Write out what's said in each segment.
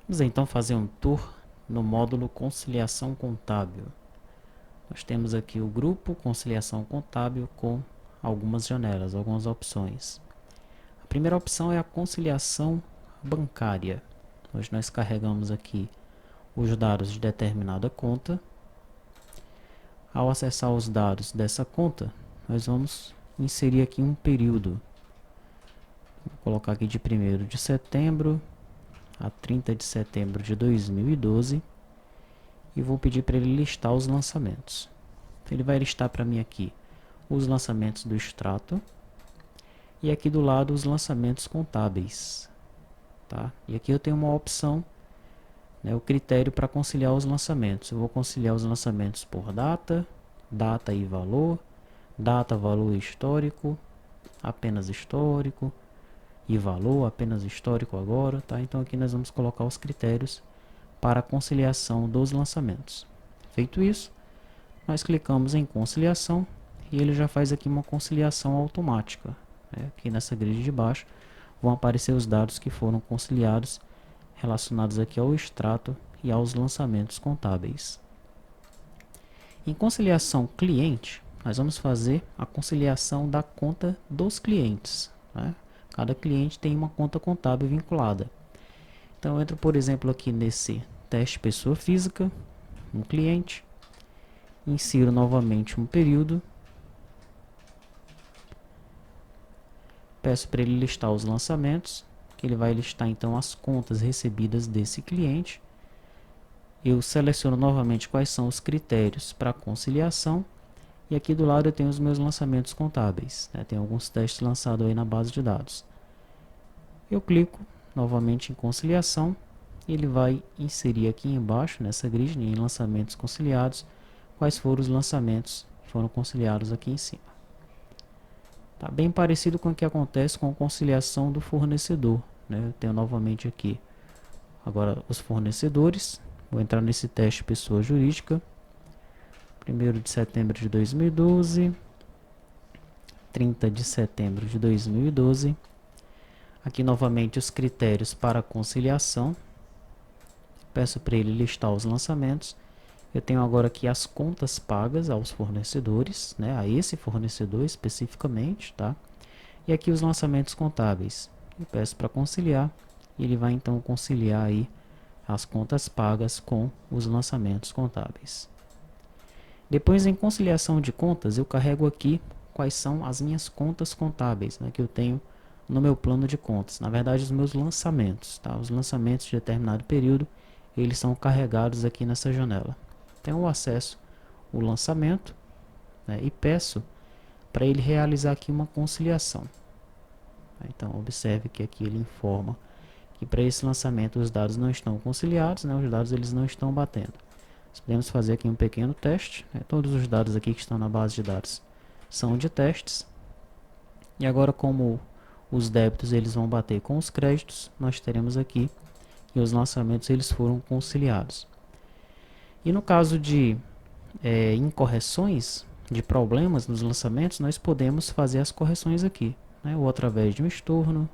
Vamos então fazer um tour no módulo Conciliação Contábil. Nós temos aqui o grupo Conciliação Contábil com algumas janelas, algumas opções. A primeira opção é a conciliação bancária. Hoje nós carregamos aqui os dados de determinada conta. Ao acessar os dados dessa conta, nós vamos inserir aqui um período. Vou colocar aqui de 1º de setembro a 30 de setembro de 2012 e vou pedir para ele listar os lançamentos. Ele vai listar para mim aqui os lançamentos do extrato e aqui do lado os lançamentos contábeis, tá? E aqui eu tenho uma opção, né, o critério para conciliar os lançamentos. Eu vou conciliar os lançamentos por data, data e valor, data, valor histórico, apenas histórico, e valor, apenas histórico agora, tá? Então aqui nós vamos colocar os critérios para a conciliação dos lançamentos. Feito isso, nós clicamos em conciliação e ele já faz aqui uma conciliação automática, né? Aqui nessa grid de baixo vão aparecer os dados que foram conciliados relacionados aqui ao extrato e aos lançamentos contábeis. Em conciliação cliente, nós vamos fazer a conciliação da conta dos clientes, né? Cada cliente tem uma conta contábil vinculada. Então eu entro, por exemplo, aqui nesse teste pessoa física, um cliente, insiro novamente um período, peço para ele listar os lançamentos, que ele vai listar então as contas recebidas desse cliente. Eu seleciono novamente quais são os critérios para conciliação e aqui do lado eu tenho os meus lançamentos contábeis, né? Tem alguns testes lançados aí na base de dados. Eu clico novamente em conciliação e ele vai inserir aqui embaixo, nessa grid, em lançamentos conciliados, quais foram os lançamentos que foram conciliados aqui em cima. Tá bem parecido com o que acontece com a conciliação do fornecedor, né? Eu tenho novamente aqui agora os fornecedores. Vou entrar nesse teste pessoa jurídica. 1º de setembro de 2012, 30 de setembro de 2012. Aqui novamente os critérios para conciliação. Peço para ele listar os lançamentos. Eu tenho agora aqui as contas pagas aos fornecedores, né, a esse fornecedor especificamente, tá? E aqui os lançamentos contábeis. Eu peço para conciliar e ele vai então conciliar aí as contas pagas com os lançamentos contábeis. Depois, em conciliação de contas, eu carrego aqui quais são as minhas contas contábeis, né, que eu tenho no meu plano de contas. Na verdade, os meus lançamentos, tá? Os lançamentos de determinado período, eles são carregados aqui nessa janela. Então, eu acesso o lançamento, né, e peço para ele realizar aqui uma conciliação. Então, observe que aqui ele informa que para esse lançamento os dados não estão conciliados, né, os dados eles não estão batendo. Nós podemos fazer aqui um pequeno teste, né, todos os dados aqui que estão na base de dados são de testes. E agora, como os débitos eles vão bater com os créditos, nós teremos aqui que os lançamentos eles foram conciliados. E no caso de incorreções, de problemas nos lançamentos, nós podemos fazer as correções aqui, né, ou através de um estorno,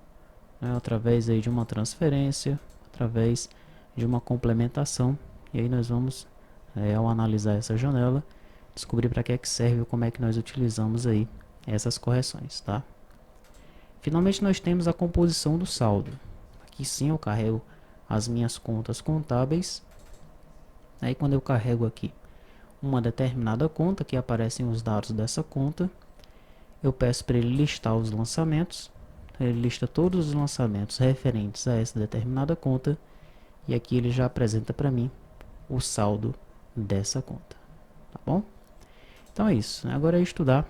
né, através aí de uma transferência, através de uma complementação. E aí nós vamos, ao analisar essa janela, descobrir para que é que serve ou como é que nós utilizamos aí essas correções, tá? Finalmente nós temos a composição do saldo. Aqui sim eu carrego as minhas contas contábeis. Aí quando eu carrego aqui uma determinada conta, que aparecem os dados dessa conta, eu peço para ele listar os lançamentos. Ele lista todos os lançamentos referentes a essa determinada conta e aqui ele já apresenta para mim o saldo dessa conta, tá bom? Então é isso, agora é estudar,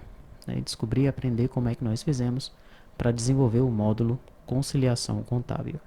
né, descobrir e aprender como é que nós fizemos para desenvolver o módulo Conciliação Contábil.